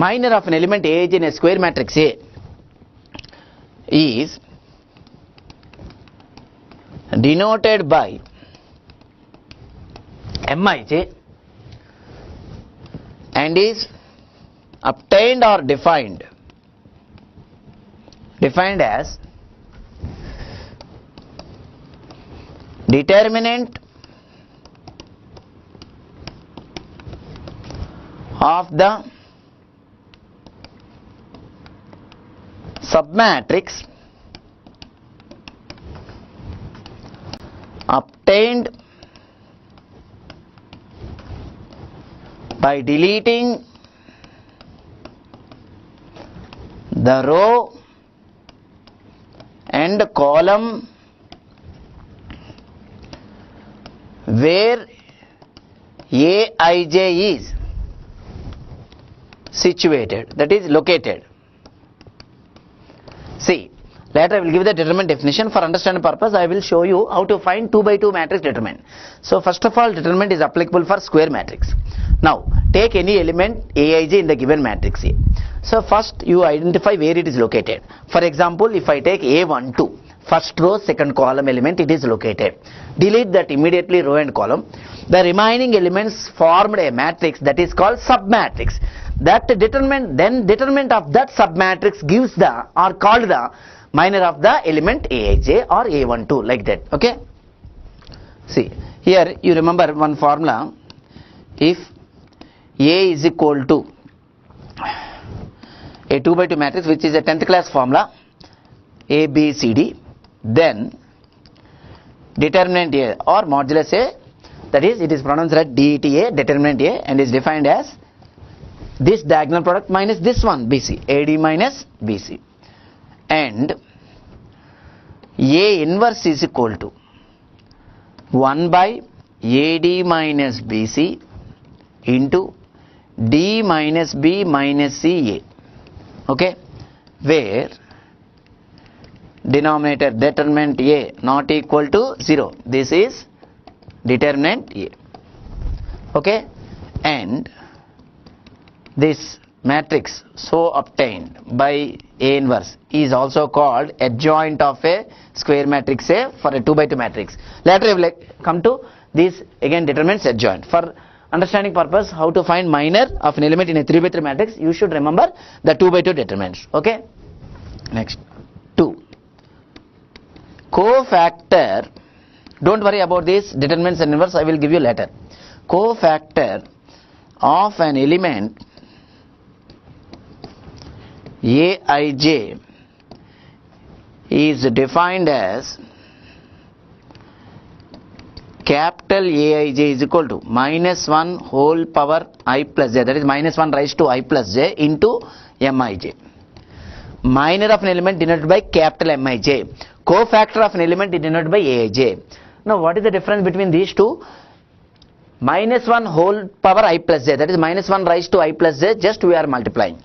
minor of an element Aij in a square matrix A is denoted by Mij and is obtained or defined as determinant of the submatrix obtained by deleting the row and column where Aij is situated, that is located. See, later I will give the determinant definition. For understanding purpose, I will show you how to find 2 by 2 matrix determinant. So first of all, determinant is applicable for square matrix. Now take any element Aij in the given matrix A. So first you identify where it is located. For example, if I take A12, first row second column element, it is located. Delete that immediately, row and column. The remaining elements formed a matrix that is called submatrix. That determinant of that submatrix gives the or called the minor of the element Aij or A12, like that. Okay. See, here you remember one formula. If A is equal to a 2 by 2 matrix, which is a 10th class formula, A, B, C, D, then determinant A or modulus A, that is, it is pronounced as DETA, determinant A, and is defined as this diagonal product minus this one, BC, AD minus BC, and A inverse is equal to 1 by AD minus BC into D minus B minus CA. Okay, where denominator determinant A not equal to 0, this is determinant A. Okay, and this matrix so obtained by A inverse is also called adjoint of a square matrix A for a 2 by 2 matrix. Later I will come to this again, determinants adjoint. For understanding purpose, how to find minor of an element in a 3 by 3 matrix, you should remember the 2 by 2 determinants. Okay, next 2. Cofactor, don't worry about this determinants and inverse, I will give you later. Cofactor of an element Aij is defined as capital Aij is equal to minus 1 whole power I plus j, that is minus 1 raised to I plus j into Mij. Minor of an element denoted by capital Mij. Cofactor of an element is denoted by Aij. Now what is the difference between these two? Minus 1 whole power I plus j, that is minus 1 raised to I plus j, just we are multiplying.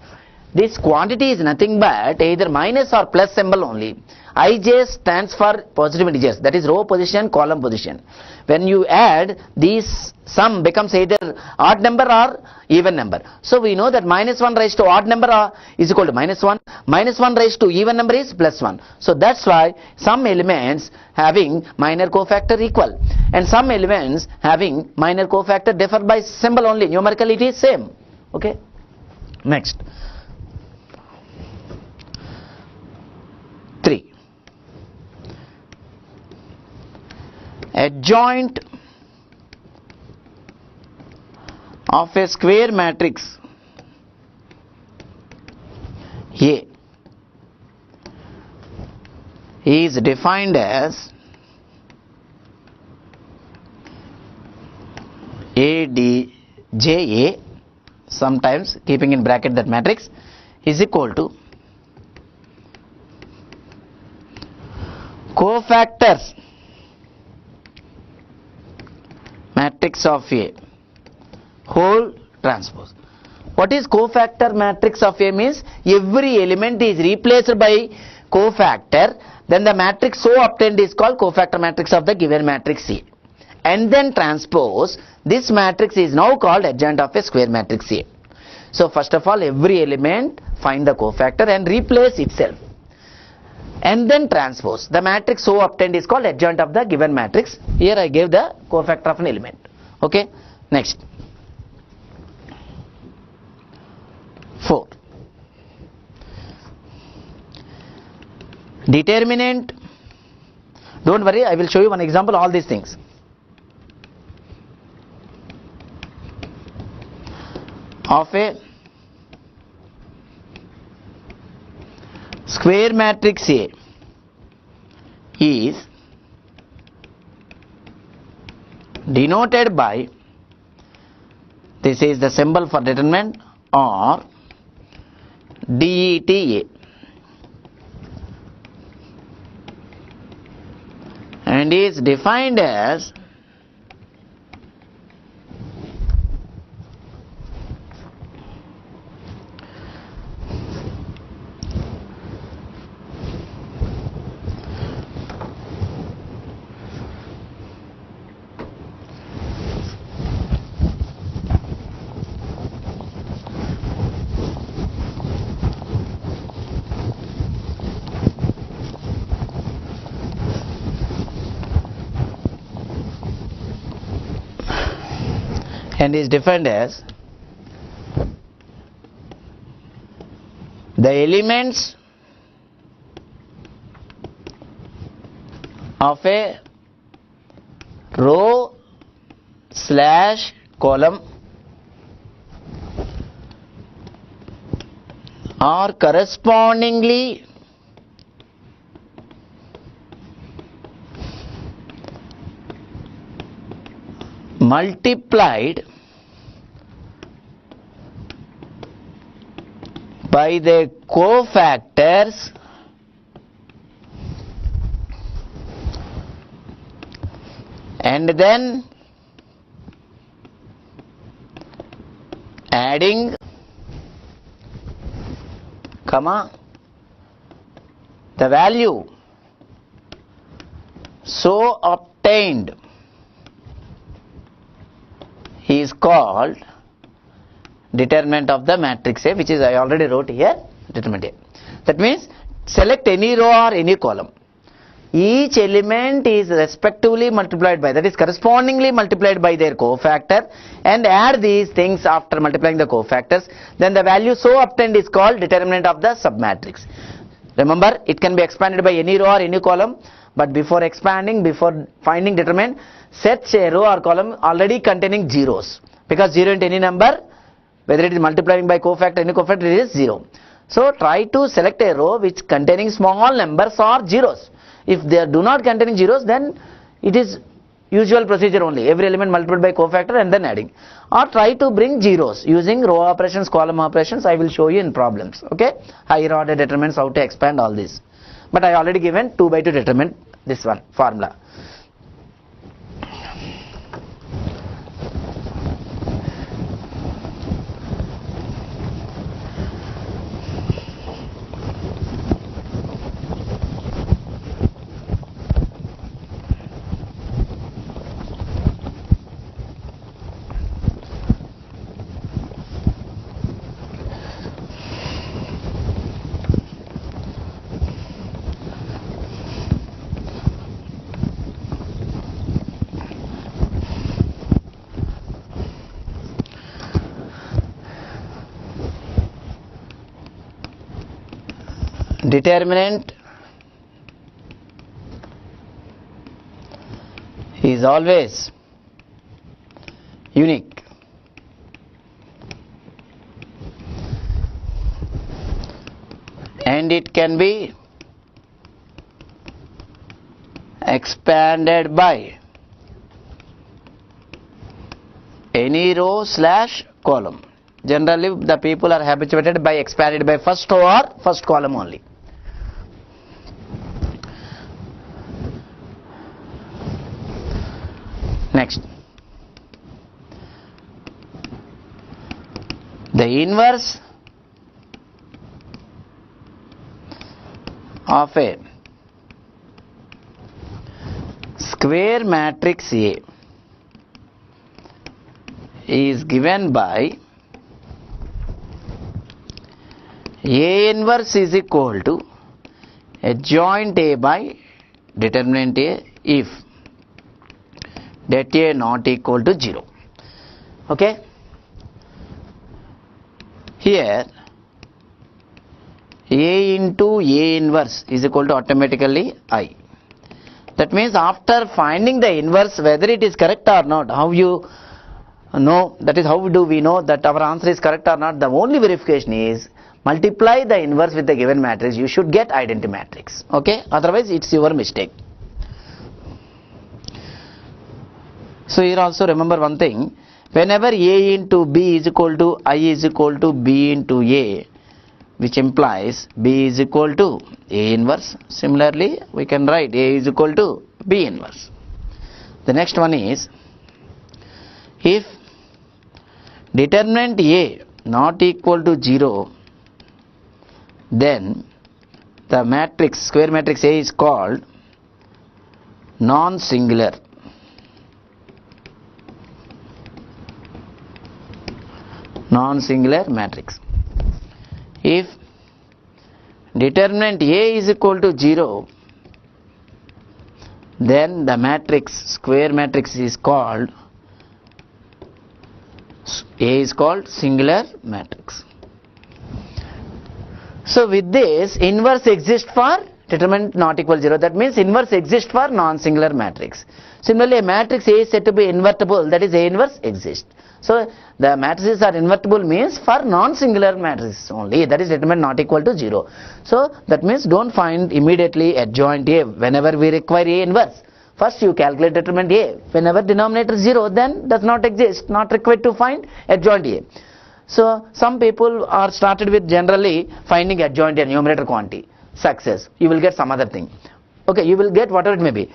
This quantity is nothing but either minus or plus symbol only. Ij stands for positive integers, that is row position, column position. When you add, these sum becomes either odd number or even number. So we know that minus 1 raised to odd number is equal to minus 1, minus 1 raised to even number is plus 1. So that's why some elements having minor cofactor equal and some elements having minor cofactor differ by symbol only. Numerically it is same. Okay. Next. 3. Adjoint of a square matrix A is defined as ADJA, sometimes keeping in bracket that matrix, is equal to cofactors matrix of A whole transpose. What is cofactor matrix of A means? Every element is replaced by cofactor, then the matrix so obtained is called cofactor matrix of the given matrix A, and then transpose, this matrix is now called adjoint of a square matrix A. So first of all, every element find the cofactor and replace itself, and then transpose. The matrix so obtained is called adjoint of the given matrix. Here I gave the cofactor of an element. Okay, next 4. Determinant. Don't worry, I will show you one example, all these things. Of a square matrix A is denoted by, this is the symbol for determinant, or DETA, and is defined as the elements of a row slash column are correspondingly multiplied by the cofactors and then adding, comma, the value so obtained is called determinant of the matrix A, which is I already wrote here, determinant A. That means select any row or any column. Each element is respectively multiplied by, that is correspondingly multiplied by their cofactor, and add these things after multiplying the cofactors. Then the value so obtained is called determinant of the submatrix. Remember, it can be expanded by any row or any column, but before expanding, before finding determinant, set a row or column already containing zeros, because 0 into any number, whether it is multiplying by cofactor, any cofactor, it is 0. So try to select a row which containing small numbers or zeros. If they do not containing zeros, then it is usual procedure only. Every element multiplied by cofactor and then adding. Or try to bring zeros using row operations, column operations. I will show you in problems. Okay, higher order determinants, how to expand all this. But I already given 2 by 2 determinant, this one formula. Determinant is always unique. And it can be expanded by any row slash column. Generally, the people are habituated by expanded by first row or first column only. Next, the inverse of a square matrix A is given by A inverse is equal to adjoint A by determinant A if det A not equal to 0. Okay. Here A into A inverse is equal to automatically I. That means after finding the inverse, whether it is correct or not, how you know, that is how do we know that our answer is correct or not? The only verification is multiply the inverse with the given matrix, you should get identity matrix. Okay, otherwise it's your mistake. So here also remember one thing, whenever A into B is equal to I is equal to B into A, which implies B is equal to A inverse. Similarly, we can write A is equal to B inverse. The next one is, if determinant A not equal to 0, then the matrix, square matrix A is called non-singular. Non-singular matrix. If determinant A is equal to 0, then the matrix, square matrix is called, A is called singular matrix. So with this, inverse exists for determinant not equal to 0. That means inverse exists for non-singular matrix. Similarly, a matrix A is said to be invertible, that is A inverse exists. So the matrices are invertible means for non-singular matrices only, that is determinant not equal to 0. So that means don't find immediately adjoint A whenever we require A inverse. First you calculate determinant A. Whenever denominator is 0, then does not exist, not required to find adjoint A. So some people are started with generally finding adjoint A, numerator quantity. Success, you will get some other thing. Okay, you will get whatever it may be.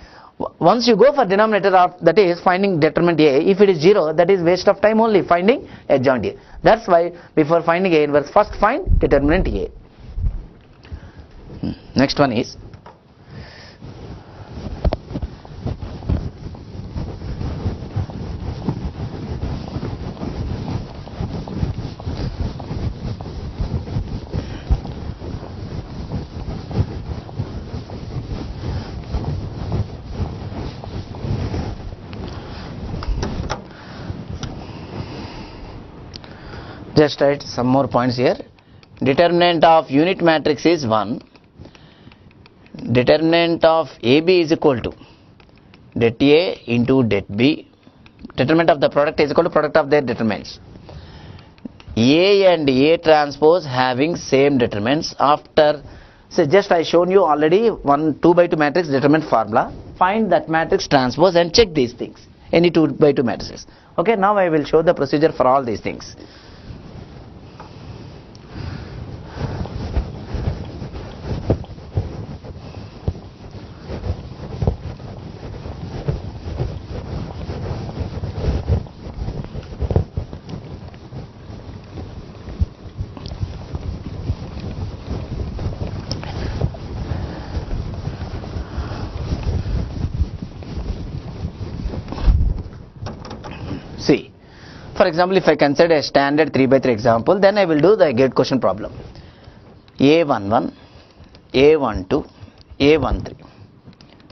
Once you go for denominator of, that is finding determinant A, if it is 0, that is waste of time only finding adjoint A. That's why before finding A inverse, first find determinant A. Next one is, just write some more points here. Determinant of unit matrix is 1. Determinant of AB is equal to det A into det B. Determinant of the product is equal to product of their determinants. A and A transpose having same determinants. After, so just I shown you already 2 by 2 matrix determinant formula. Find that matrix transpose and check these things. Any 2 by 2 matrices. Okay, now I will show the procedure for all these things. See, for example, if I consider a standard 3 by 3 example, then I will do the gate question problem. A11, A12, A13,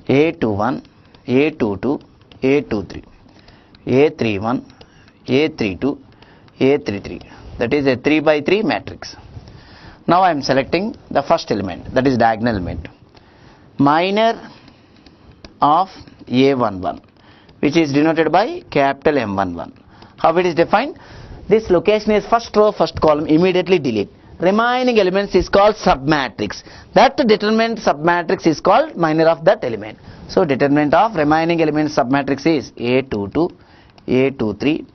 A21, A22, A23, A31, A32, A33. That is a 3 by 3 matrix. Now I am selecting the first element, that is diagonal element. Minor of A11, which is denoted by capital M11. How it is defined? This location is first row, first column, immediately delete. Remaining elements is called submatrix. That determinant submatrix is called minor of that element. So determinant of remaining element submatrix is A22, A23,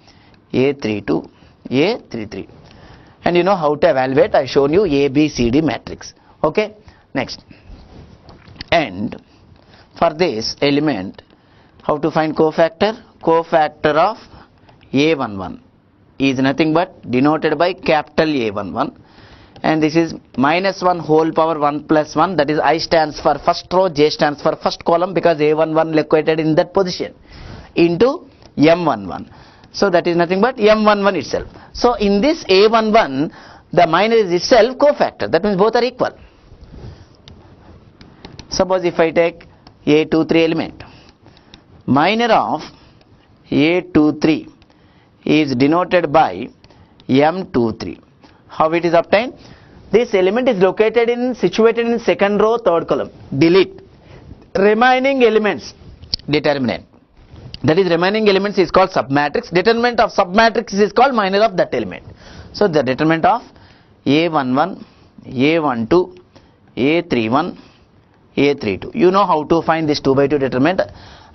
A32, A33. And you know how to evaluate. I shown you A, B, C, D matrix. Okay. Next. And for this element, how to find cofactor? Cofactor of A11 is nothing but denoted by capital A11, and this is minus 1 whole power 1 plus 1, that is I stands for first row, J stands for first column because A11 located in that position, into M11. So that is nothing but M11 itself. So in this A11, the minor is itself cofactor. That means both are equal. Suppose if I take A23 element, minor of A23 is denoted by M23. How it is obtained? This element is situated in second row, third column. Delete remaining elements, determinant. That is, remaining elements is called submatrix. Determinant of submatrix is called minor of that element. So the determinant of A11, A12, A31, A32. You know how to find this 2 by 2 determinant.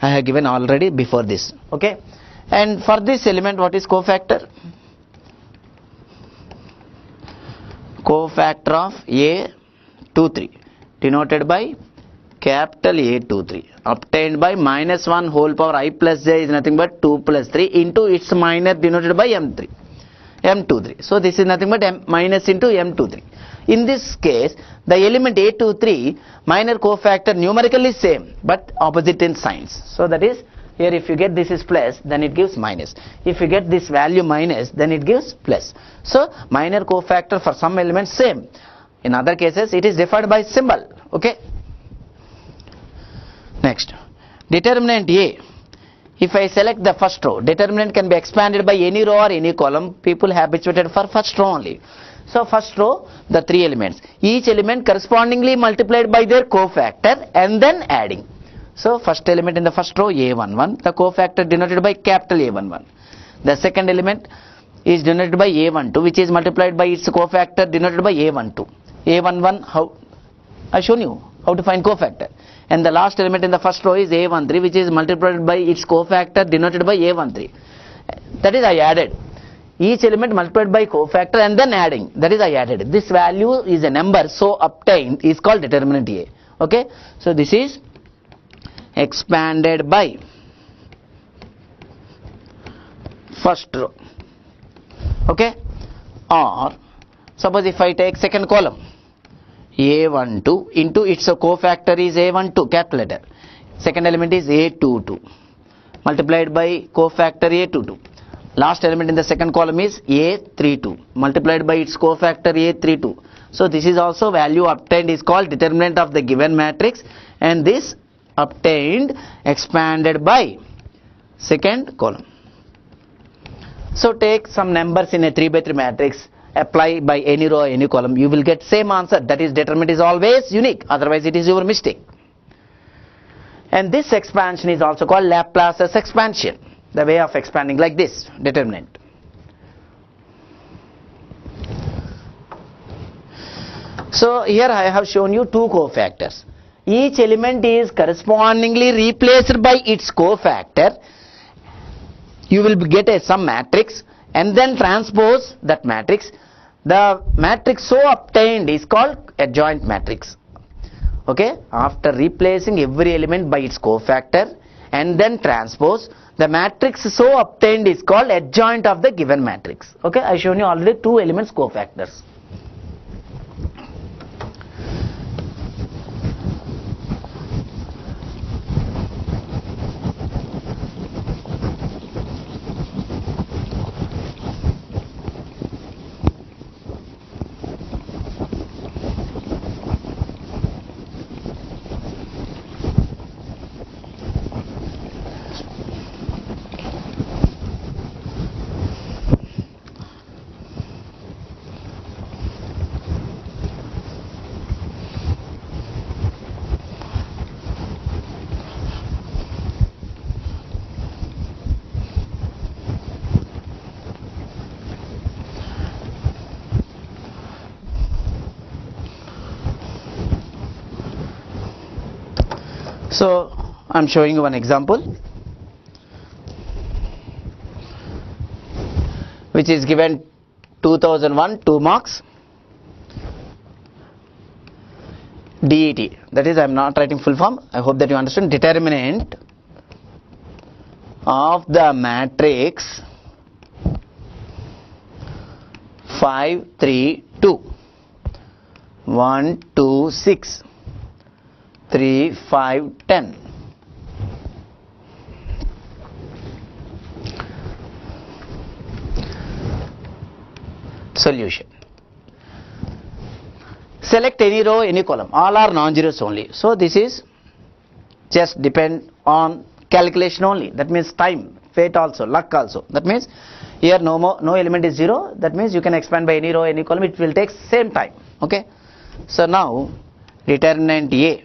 I have given already before this. Okay. And for this element, what is cofactor? Cofactor of A23 denoted by capital A23 obtained by minus 1 whole power I plus j is nothing but 2 plus 3 into its minor denoted by M23. So this is nothing but M minus into M23. In this case, the element A23 minor cofactor numerically same but opposite in signs. So that is, here if you get this is plus, then it gives minus. If you get this value minus, then it gives plus. So minor cofactor for some elements same. In other cases, it is defined by symbol. Okay. Next, determinant A. If I select the first row, determinant can be expanded by any row or any column. People habituated for first row only. So first row, the 3 elements. Each element correspondingly multiplied by their cofactor and then adding. So first element in the first row, A11, the cofactor denoted by capital A11. The second element is denoted by A12, which is multiplied by its cofactor denoted by A12. A11, how? I shown you how to find cofactor. And the last element in the first row is A13, which is multiplied by its cofactor denoted by A13. That is, I added. Each element multiplied by cofactor and then adding. That is, I added. This value is a number, so obtained is called determinant A. Okay. So this is expanded by first row. Okay. Or suppose if I take second column, A12 into its cofactor is A12, capital letter. Second element is A22 multiplied by cofactor A22. Last element in the second column is A32 multiplied by its cofactor A32. So this is also value obtained is called determinant of the given matrix, and this obtained expanded by second column. So take some numbers in a 3 by 3 matrix, apply by any row, any column, you will get same answer. That is, determinant is always unique, otherwise it is your mistake. And this expansion is also called Laplace's expansion, the way of expanding like this, determinant. So here I have shown you 2 cofactors. Each element is correspondingly replaced by its cofactor. You will get a some matrix and then transpose that matrix. The matrix so obtained is called adjoint matrix. Okay, after replacing every element by its cofactor and then transpose, the matrix so obtained is called adjoint of the given matrix. Okay, I shown you already 2 elements cofactors. So I am showing you one example which is given 2001, 2 marks. DET, that is, I am not writing full form, I hope that you understand. Determinant of the matrix 5, 3, 2, 1, 2, 6, 3, 5, 10. Solution. select any row, any column, all are non-zeros only. So this is just depend on calculation only. That means time, fate also, luck also. That means here no element is 0. That means you can expand by any row, any column. It will take same time. Okay. So now determinant A,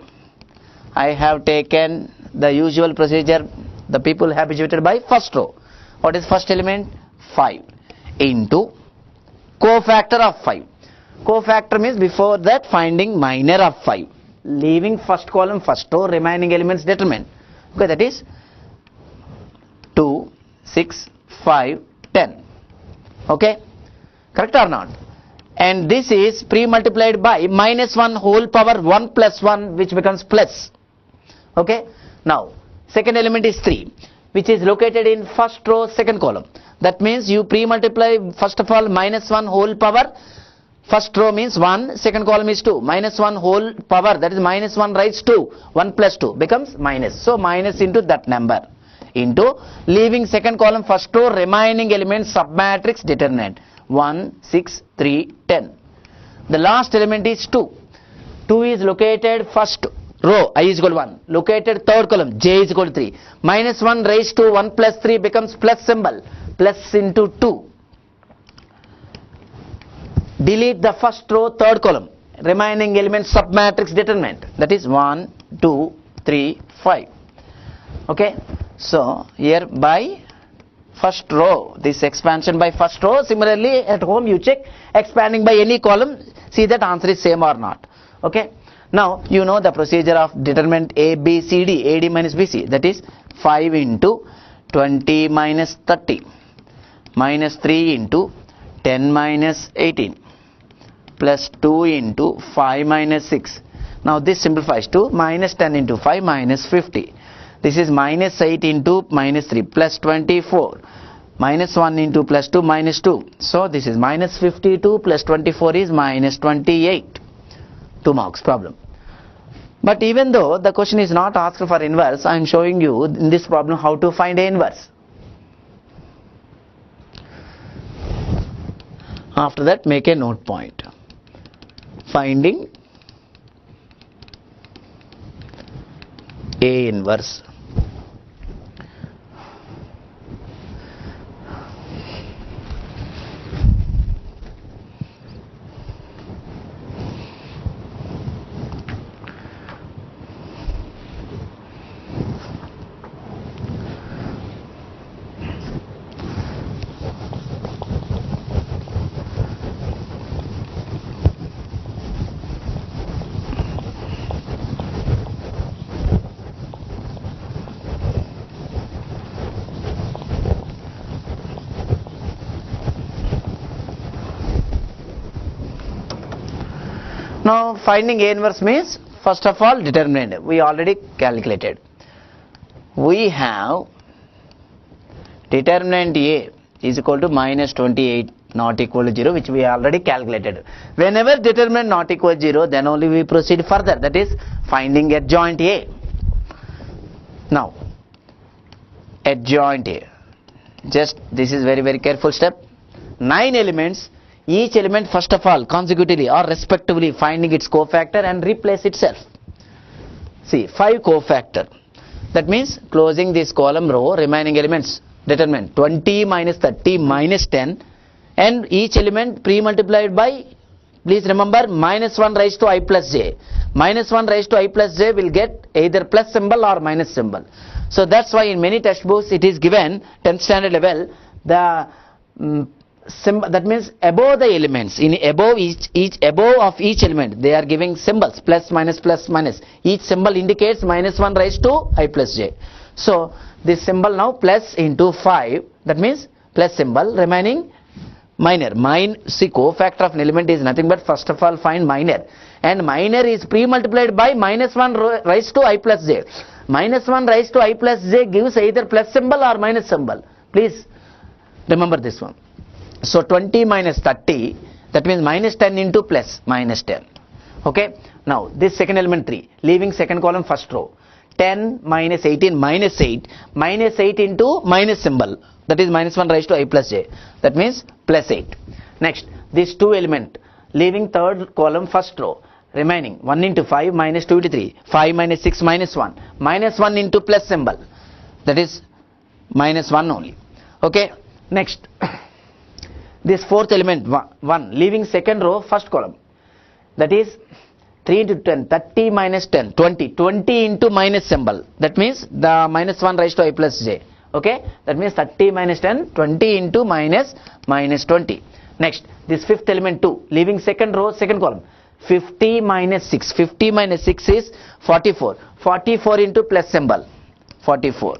I have taken the usual procedure. The people habituated by first row. What is first element? 5 into cofactor of 5. Cofactor means before that finding minor of 5. Leaving first column first row, remaining elements determinant. Okay, that is 2, 6, 5, 10. Okay, correct or not? And this is pre-multiplied by minus 1 whole power 1 plus 1, which becomes plus. Okay, now second element is 3, which is located in first row second column. That means you pre-multiply first of all minus 1 whole power. First row means 1, second column is 2. Minus 1 whole power, that is minus 1 raised to 1 plus 2 becomes minus. So minus into that number into leaving second column first row, remaining elements submatrix determinant 1, 6, 3, 10. The last element is 2. 2 is located first row, I is equal to 1. Located third column, j is equal to 3. Minus 1 raised to 1 plus 3 becomes plus symbol. Plus into 2. Delete the first row, third column. Remaining elements submatrix determinant. That is 1, 2, 3, 5. Okay. So here by first row, this expansion by first row. Similarly at home you check expanding by any column. See that answer is same or not. Okay. Now you know the procedure of determinant A, B, C, D. AD minus BC. That is 5 into 20 minus 30. Minus 3 into 10 minus 18. Plus 2 into 5 minus 6. Now this simplifies to minus 10 into 5 minus 50. This is minus 8 into minus 3 plus 24. Minus 1 into plus 2 minus 2. So this is minus 52 plus 24 is minus 28. 2 marks problem. But even though the question is not asked for inverse, I am showing you in this problem how to find a inverse. After that make a note point. Finding A inverse. Now finding A inverse means first of all determinant we already calculated. We have determinant A is equal to minus 28 not equal to 0, which we already calculated. Whenever determinant not equal to 0, then only we proceed further, that is finding adjoint A. Now adjoint A, just this is very careful step. 9 elements. Each element first of all consecutively or respectively finding its cofactor and replace itself. See 5 cofactor. That means closing this column row, remaining elements determinant 20 minus 30 minus 10, and each element pre-multiplied by, please remember, minus 1 raised to I plus j. Minus 1 raised to I plus j will get either plus symbol or minus symbol. So that's why in many textbooks it is given 10th standard level the that means above the elements, in above above of each element they are giving symbols plus minus plus minus. Each symbol indicates minus 1 raised to I plus j. So this symbol now plus into 5, that means plus symbol, remaining minor. See cofactor of an element is nothing but first of all find minor, and minor is pre-multiplied by minus 1 raised to I plus j. Minus 1 raised to I plus j gives either plus symbol or minus symbol. Please remember this one. So 20 minus 30, that means minus 10 into plus minus 10. Okay. Now this second element 3, leaving second column first row. 10 minus 18 minus 8. Minus 8 into minus symbol, that is minus 1 raised to I plus j. That means plus 8. Next this 2 element, leaving third column first row. remaining 1 into 5 minus 2 into 3, 5 minus 6 minus 1, minus 1 into plus symbol, that is minus 1 only. Okay, next this fourth element 1, leaving second row first column, that is 3 into 10, 30 minus 10, 20, 20 into minus symbol, that means the minus 1 raised to I plus j. Okay, that means 30 minus 10, 20 into minus 20. Next, this fifth element 2, leaving second row second column, 50 minus 6, 50 minus 6 is 44, 44 into plus symbol, 44.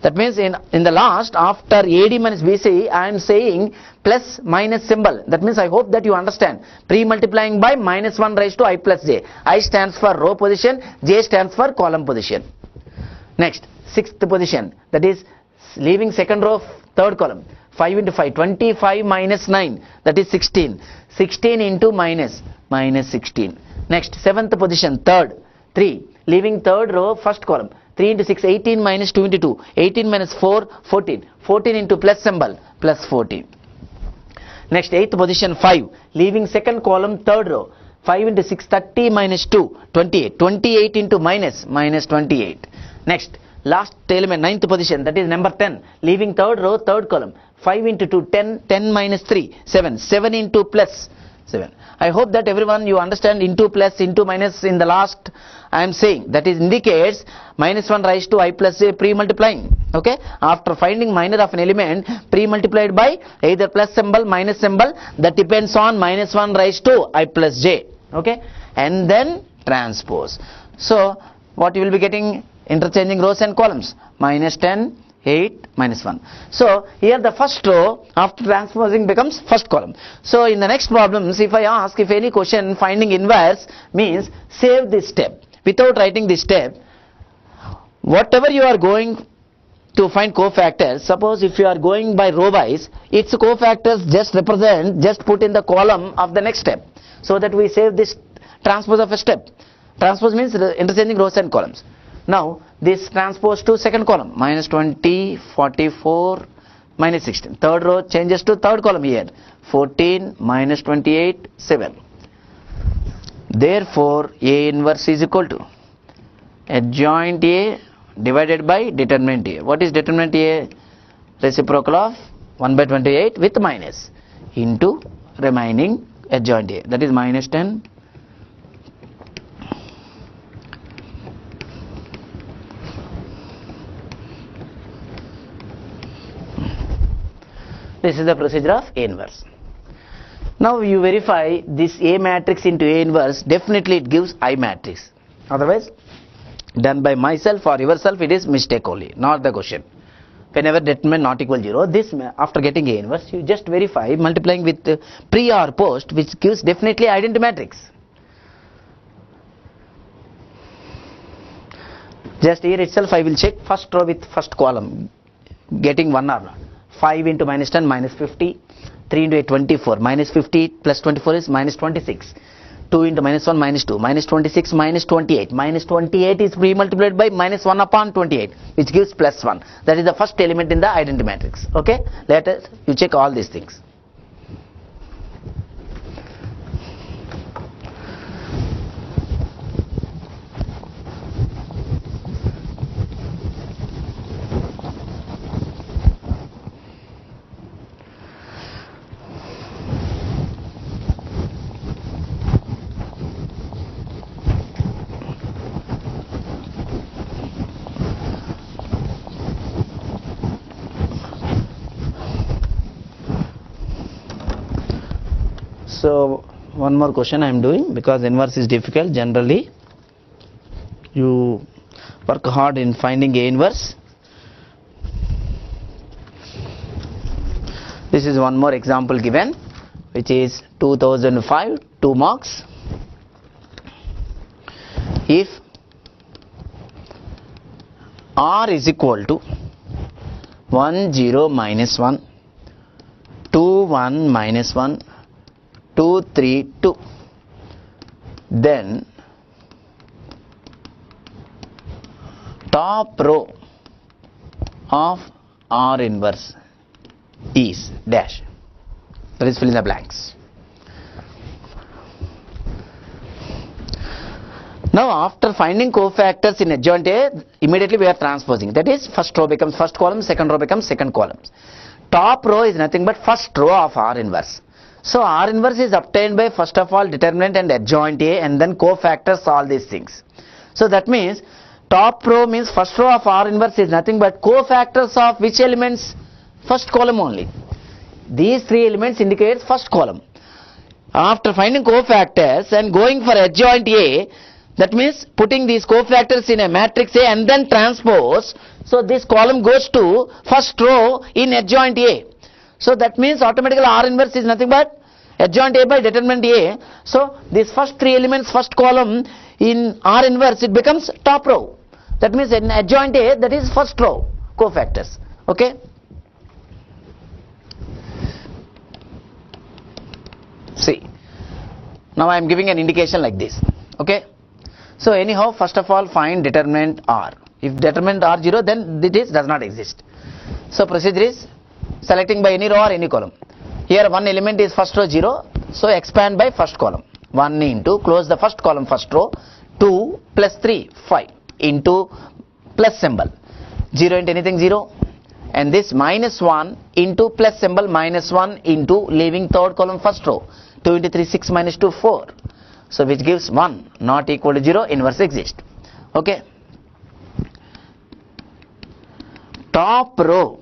That means in the last, after AD minus BC, I am saying plus minus symbol. That means I hope that you understand. Pre-multiplying by minus 1 raised to I plus j. I stands for row position, j stands for column position. Next, sixth position, that is leaving second row third column, 5 into 5, 25 minus 9, that is 16, 16 into minus 16. Next, seventh position, third, 3, leaving third row first column, 3 into 6, 18 minus 2 into 2, 18 minus 4, 14, 14 into plus symbol, plus 14. Next, eighth position 5, leaving second column third row, 5 into 6, 30 minus 2, 28, 28 into minus 28. Next, last element, ninth position, that is number 10, leaving third row third column, 5 into 2, 10, 10 minus 3, 7, 7 into plus 7. I hope that everyone you understand into plus into minus in the last I am saying, that is indicates minus 1 raised to I plus j pre-multiplying. Okay, after finding minor of an element pre-multiplied by either plus symbol minus symbol, that depends on minus 1 raised to I plus j. Okay, and then transpose. So what you will be getting, interchanging rows and columns, minus 10, 8, minus 1. So here the first row after transposing becomes first column. So in the next problems, if I ask, if any question finding inverse, means save this step. Without writing this step, whatever you are going to find cofactors, suppose if you are going by row wise, its cofactors just represent, just put in the column of the next step, so that we save this transpose of a step. Transpose means interchanging rows and columns. Now this transpose to second column, minus 20, 44, minus 16. Third row changes to third column here, 14, minus 28, 7. Therefore A inverse is equal to adjoint A divided by determinant A. What is determinant A? Reciprocal of 1 by 28 with minus into remaining adjoint A, that is minus 10. This is the procedure of A inverse. Now you verify this A matrix into A inverse, definitely it gives I matrix. Otherwise, done by myself or yourself, it is mistake only, not the question. Whenever determinant not equal 0, this after getting A inverse, you just verify multiplying with pre or post, which gives definitely identity matrix. Just here itself I will check first row with first column, getting 1 or not. 5 into minus 10, minus 50, 3 into 8, 24, minus 50 plus 24 is minus 26, 2 into minus 1, minus 2, minus 26, minus 28, minus 28 is pre-multiplied by minus 1 upon 28, which gives plus 1. That is the first element in the identity matrix. Okay, later you check all these things. So one more question I am doing, because inverse is difficult. Generally you work hard in finding A inverse. This is one more example given, which is 2005, 2 marks. If R is equal to 1 0 minus 1, 2 1 minus 1, 2 3 2, then top row of R inverse is dash. That is fill in the blanks. Now after finding cofactors in adjoint A, immediately we are transposing. That is, first row becomes first column, second row becomes second column. Top row is nothing but first row of R inverse. So R inverse is obtained by first of all determinant and adjoint A, and then cofactors, all these things. So that means top row means first row of R inverse is nothing but cofactors of which elements? First column only. These three elements indicates first column. After finding cofactors and going for adjoint A, that means putting these cofactors in a matrix A and then transpose. So this column goes to first row in adjoint A. So that means automatically R inverse is nothing but adjoint A by determinant A. So these first three elements, first column in R inverse, it becomes top row. That means in adjoint A, that is first row cofactors. Okay. See. Now I am giving an indication like this. Okay. So anyhow, first of all, find determinant R. If determinant R 0, then it does not exist. So procedure is selecting by any row or any column. Here one element is first row 0, so expand by first column. 1 into, close the first column first row, 2 plus 3, 5 into plus symbol. 0 into anything 0. And this minus 1 into plus symbol, minus 1 into leaving third column first row. 2 into 3, 6 minus 2, 4. So which gives 1, not equal to 0, inverse exists. Okay. Top row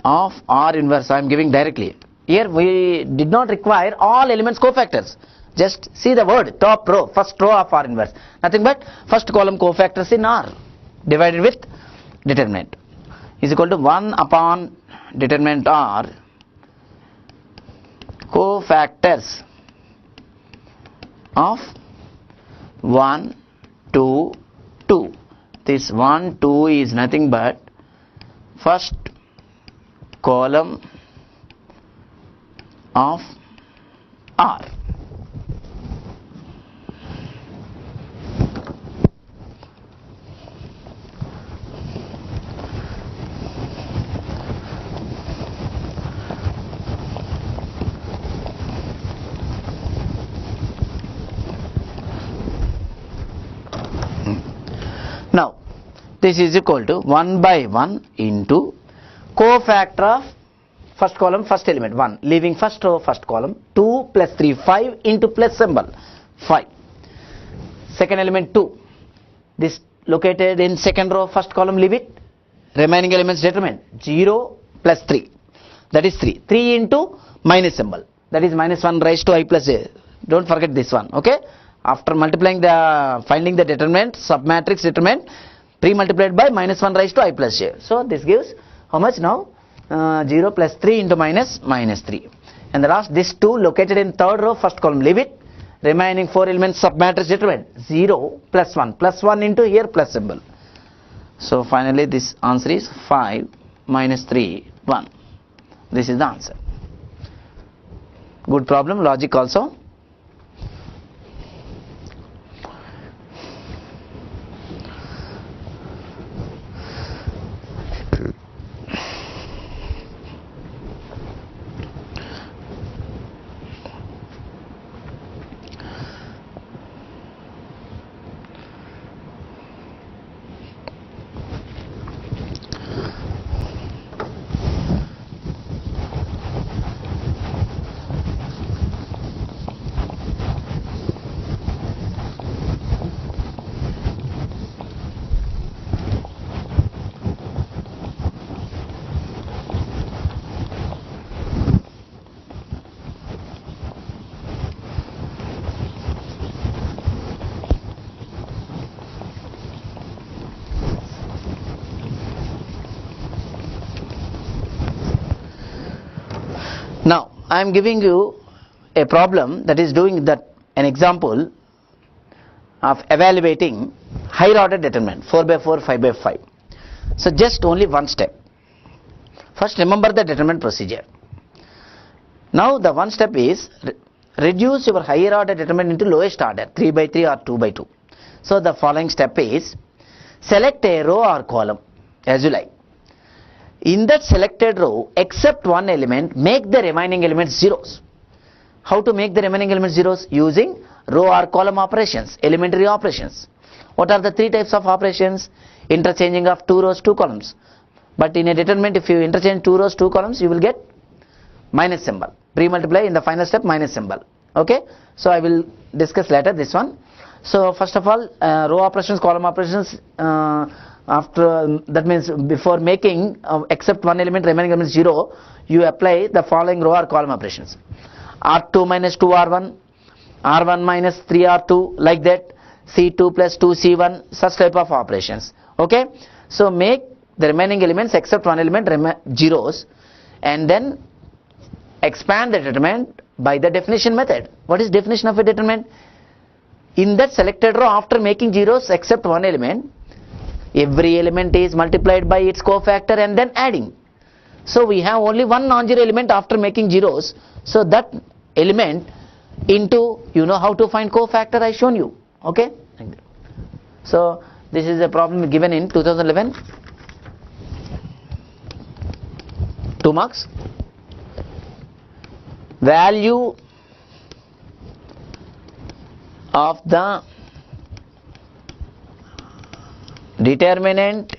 of R inverse I am giving directly. Here we did not require all elements cofactors. Just see the word top row, first row of R inverse. Nothing but first column cofactors in R divided with determinant is equal to 1 upon determinant R cofactors of 1, 2, 2. This 1, 2 is nothing but first column of R. Now, this is equal to 1 by 1 into cofactor of first column, first element 1, leaving first row, first column, 2 plus 3, 5 into plus symbol, 5. Second element 2, this located in second row, first column, leave it. Remaining elements determinant, 0 plus 3, that is 3. 3 into minus symbol, that is minus 1 raised to I plus j. Don't forget this one, okay? After multiplying finding the determinant, submatrix determinant, pre-multiplied by minus 1 raised to I plus j. So this gives how much now? 0 plus 3 into minus 3. And the last, this 2 located in third row, first column, leave it. Remaining 4 elements submatrix determinant, 0 plus 1 into here plus symbol. So finally this answer is 5 minus 3, 1. This is the answer. Good problem, logic also. Now, I am giving you a problem that is doing that, an example of evaluating higher order determinant, 4 by 4, 5 by 5. So, just only one step. First, remember the determinant procedure. Now, the one step is reduce your higher order determinant into lowest order, 3 by 3 or 2 by 2. So, the following step is select a row or column as you like. In that selected row, except one element, make the remaining elements zeros. How to make the remaining elements zeros? Using row or column operations, elementary operations. What are the three types of operations? Interchanging of 2 rows, 2 columns. But in a determinant, if you interchange 2 rows, 2 columns, you will get minus symbol. Pre-multiply in the final step, minus symbol. Okay. So I will discuss later this one. So first of all, row operations, column operations, after that means before making except one element, remaining element 0, you apply the following row or column operations. R2 minus 2R1, R1 minus 3R2, like that. C2 plus 2C1, such type of operations. Okay. So make the remaining elements except one element zeros, and then expand the determinant by the definition method. What is definition of a determinant? In that selected row, after making zeros except one element, every element is multiplied by its cofactor and then adding. So we have only one non-zero element after making zeros. So that element into, you know how to find cofactor, I shown you. Okay. So this is a problem given in 2011. 2 marks. Value of the determinant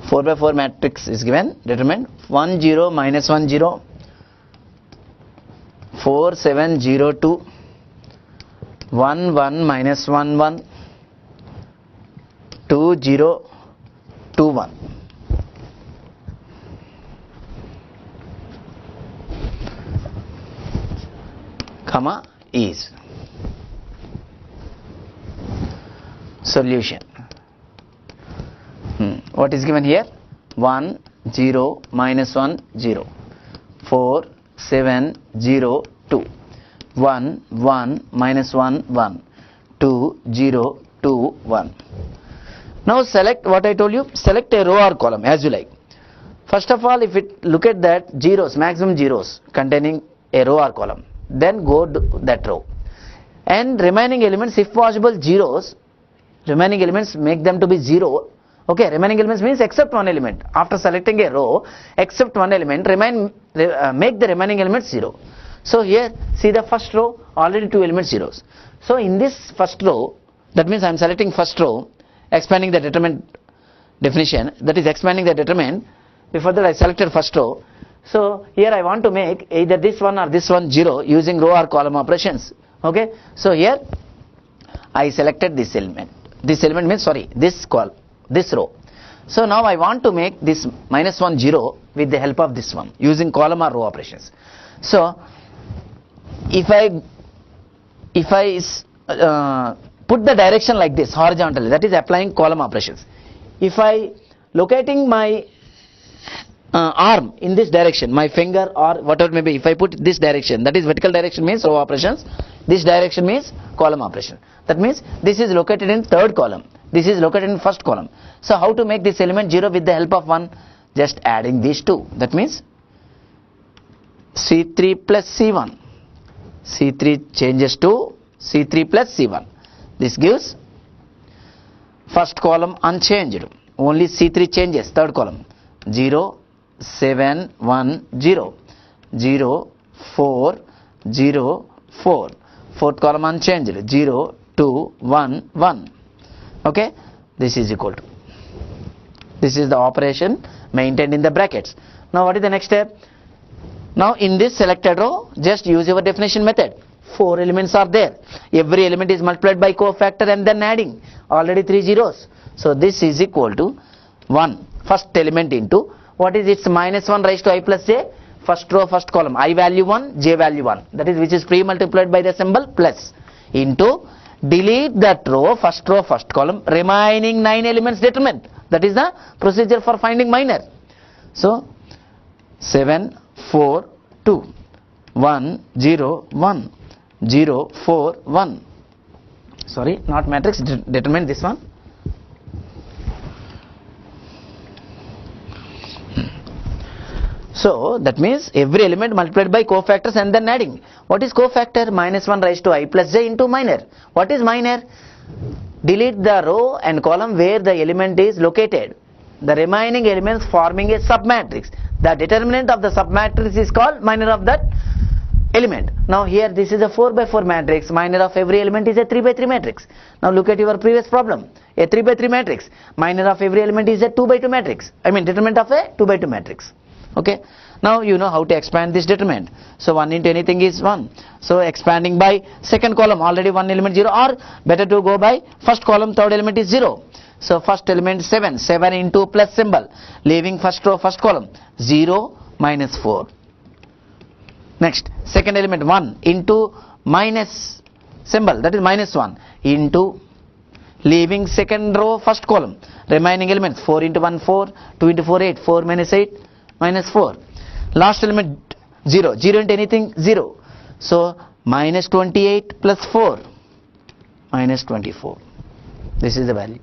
4 by 4 matrix is given. Determinant 1 0 minus 1 0, 4 7 0 2, 1 1 minus 1 1, 2 0 2 1. Comma is solution. What is given here? 1 0 minus 1 0, 4 7 0 2, 1 1 minus 1 1, 2 0 2 1. Now select what I told you. Select a row or column as you like. First of all, if it look at that zeros, maximum zeros containing a row or column, then go to that row, and remaining elements, if possible, zeros. Remaining elements, make them to be 0. Okay, remaining elements means except one element. After selecting a row, except one element, make the remaining elements 0. So here, see the first row, already 2 elements zeros. So in this first row, that means I am selecting first row, expanding the determinant definition, that is expanding the determinant. Before that I selected first row. So here I want to make either this one or this one 0 using row or column operations. Okay. So here I selected this element. This element means, sorry, this row. So now I want to make this minus 1 0 with the help of this one using column or row operations. So if I put the direction like this horizontally, that is applying column operations. If I locating my arm in this direction, my finger or whatever may be, if I put this direction, that is vertical direction means row operations, this direction means column operation. That means this is located in third column, this is located in first column. So how to make this element 0 with the help of 1? Just adding these two. That means C3 plus C1. C3 changes to C3 plus C1. This gives first column unchanged. Only C3 changes, third column. 0, 7, 1, 0. 0, 4, 0, 4. Fourth column unchanged. 0, 2, 1, 1. Okay. This is equal to. This is the operation maintained in the brackets. Now what is the next step? Now in this selected row, just use your definition method. 4 elements are there. Every element is multiplied by cofactor and then adding. Already 3 zeros. So this is equal to 1. First element into, what is its minus 1 raised to I plus j? First row, first column. I value 1, j value 1. That is which is pre-multiplied by the symbol plus. Into, delete that row, first column, remaining 9 elements determinant. That is the procedure for finding minor. So 7, 4, 2, 1, 0, 1, 0, 4, 1. Sorry, not matrix, determinant this one. So that means every element multiplied by cofactors and then adding. What is cofactor? Minus 1 raised to I plus j into minor. What is minor? Delete the row and column where the element is located. The remaining elements forming a submatrix. The determinant of the submatrix is called minor of that element. Now here this is a 4 by 4 matrix, minor of every element is a 3 by 3 matrix. Now look at your previous problem, a 3 by 3 matrix, minor of every element is a 2 by 2 matrix, I mean determinant of a 2 by 2 matrix. Okay, now you know how to expand this determinant. So 1 into anything is 1, so expanding by second column, already one element 0, or better to go by first column, third element is 0. So first element 7, 7 into plus symbol, leaving first row first column 0 minus 4. Next, second element 1 into minus symbol, that is minus 1, into leaving second row first column, remaining elements 4 into 1 4, 2 into 4 8, 4 minus 8 minus 4. Last element 0, 0 into anything 0, so minus 28 plus 4 minus 24. This is the value.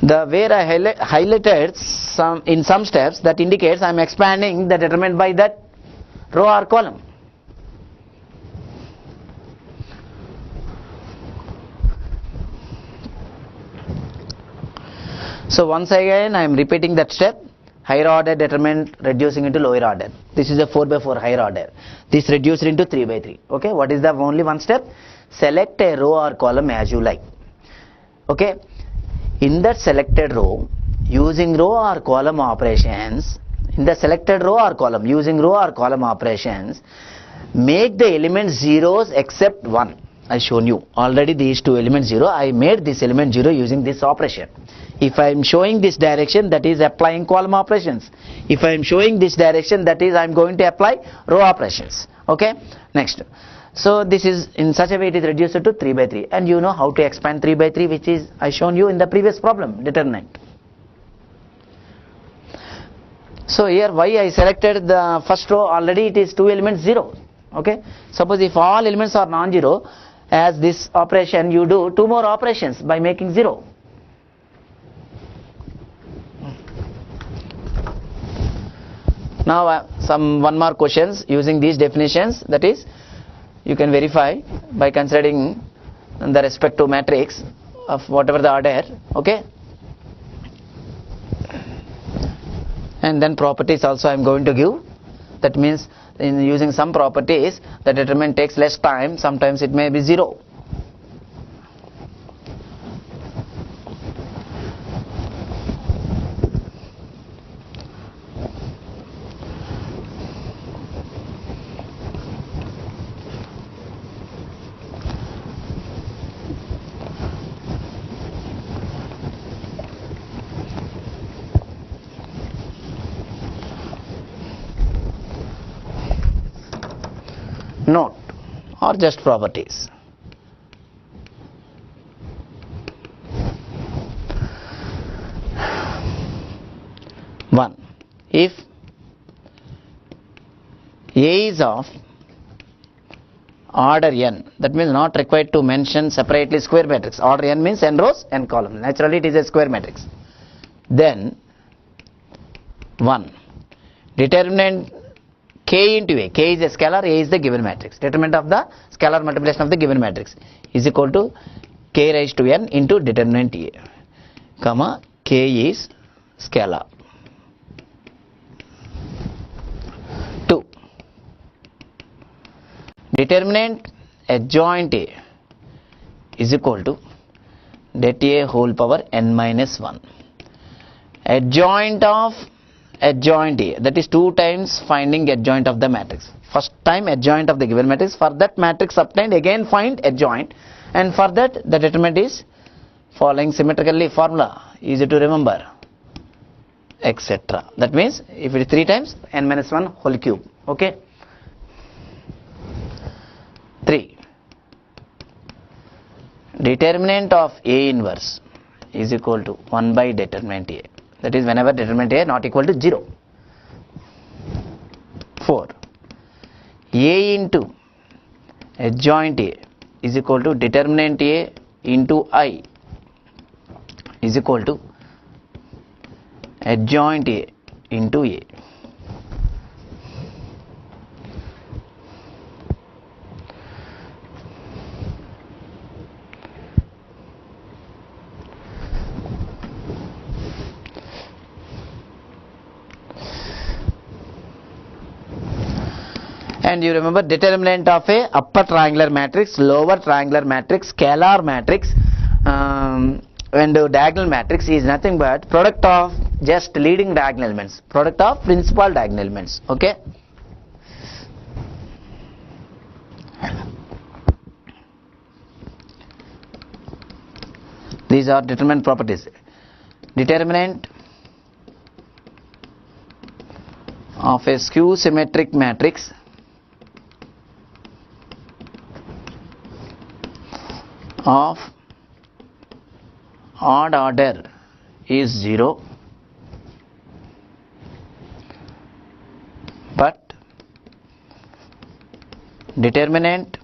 The where I highlighted in some steps, that indicates I am expanding the determinant by that row or column. So once again I am repeating that step, higher order determinant reducing into lower order. This is a 4 by 4 higher order. This reduced into 3 by 3. Okay, what is the only one step? Select a row or column as you like. Okay. In that selected row, using row or column operations, make the elements zeros except 1. I shown you already these two elements 0. I made this element 0 using this operation. If I am showing this direction, that is applying column operations. If I am showing this direction, that is I am going to apply row operations. Okay. Next. So this is in such a way it is reduced to 3 by 3, and you know how to expand 3 by 3, which is I shown you in the previous problem, determinant. So here why I selected the first row, already it is two elements 0. Okay. Suppose if all elements are non-zero, as this operation you do two more operations by making 0. Now one more questions using these definitions, that is you can verify by considering the respective matrix of whatever the order. Okay, and then properties also I am going to give. That means in using some properties the determinant takes less time, sometimes it may be 0. Note or just properties. One, if A is of order n, that means not required to mention separately square matrix. Order n means n rows, n columns. Naturally it is a square matrix. Then 1, determinant K into A. K is a scalar, A is the given matrix. Determinant of the scalar multiplication of the given matrix is equal to K raised to n into determinant A, comma K is scalar. 2, determinant adjoint A is equal to det A whole power n minus 1. Adjoint of adjoint A, that is 2 times finding adjoint of the matrix. First time adjoint of the given matrix, for that matrix obtained again find adjoint, and for that the determinant is following symmetrically formula, easy to remember, etc. That means if it is 3 times n minus 1 whole cube. Okay. 3, determinant of A inverse is equal to 1 by determinant A. That is whenever determinant A not equal to 0. 4, A into adjoint A is equal to determinant A into I is equal to adjoint A into A. And you remember determinant of a upper triangular matrix, lower triangular matrix, scalar matrix, and diagonal matrix is nothing but product of just leading diagonal elements, product of principal diagonal elements. Okay. These are determinant properties. Determinant of a skew symmetric matrix of odd order is 0, but determinant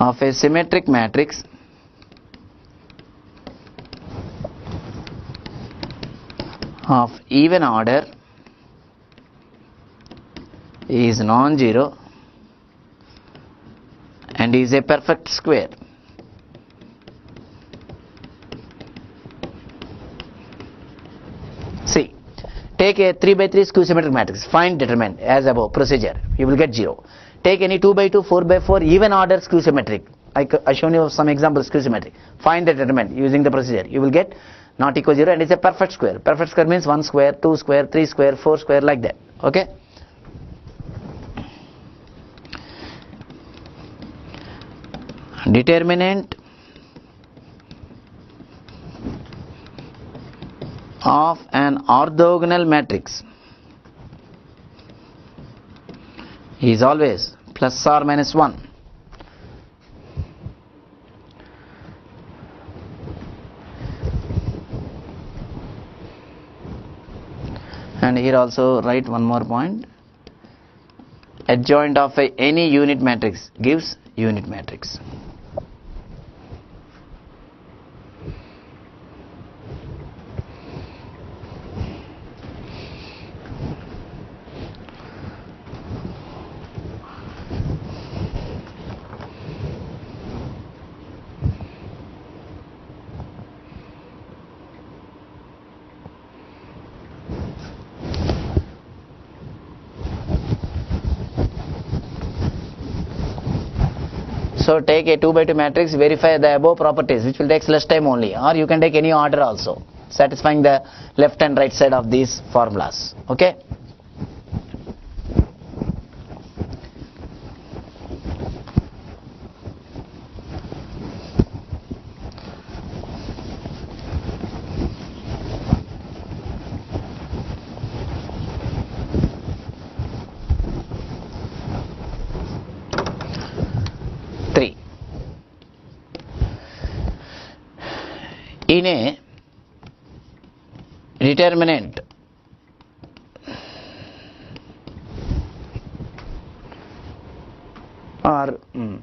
of a symmetric matrix of even order is non-zero and is a perfect square. See, take a 3 by 3 skew symmetric matrix, find determinant as above, procedure, you will get 0. Take any 2 by 2, 4 by 4 even order skew symmetric. I shown you some examples skew symmetric. Find the determinant using the procedure. You will get not equal 0 and it's a perfect square. Perfect square means 1 square, 2 square, 3 square, 4 square, like that. Okay. Determinant of an orthogonal matrix is always plus or minus 1. And here also write one more point. Adjoint of any unit matrix gives unit matrix. So take a 2 by 2 matrix, verify the above properties, which will take less time only, or you can take any order also, satisfying the left and right side of these formulas. Okay. In a determinant or in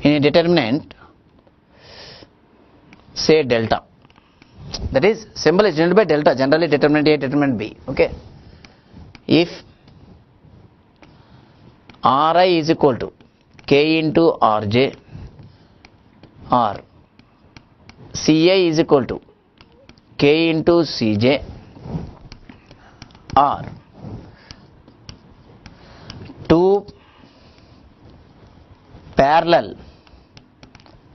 a determinant, say delta, that is symbol is denoted by delta, generally determinant A, determinant B. Okay. If Ri is equal to K into Rj or Ci is equal to K into Cj or two parallel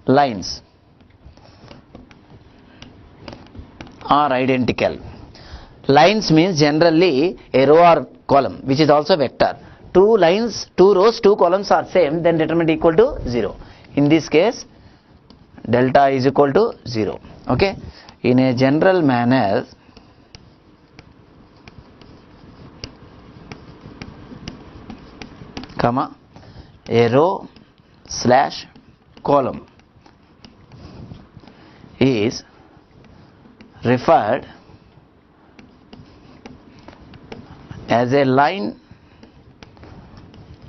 lines are identical. Lines means generally a row or column, which is also vector. Two lines, two rows, two columns are same, then determinant equal to 0. In this case, delta is equal to 0. Okay. In a general manner, comma, a row slash column is referred as a line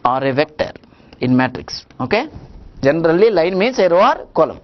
or a vector in matrix. Okay. Generally line means a row or column.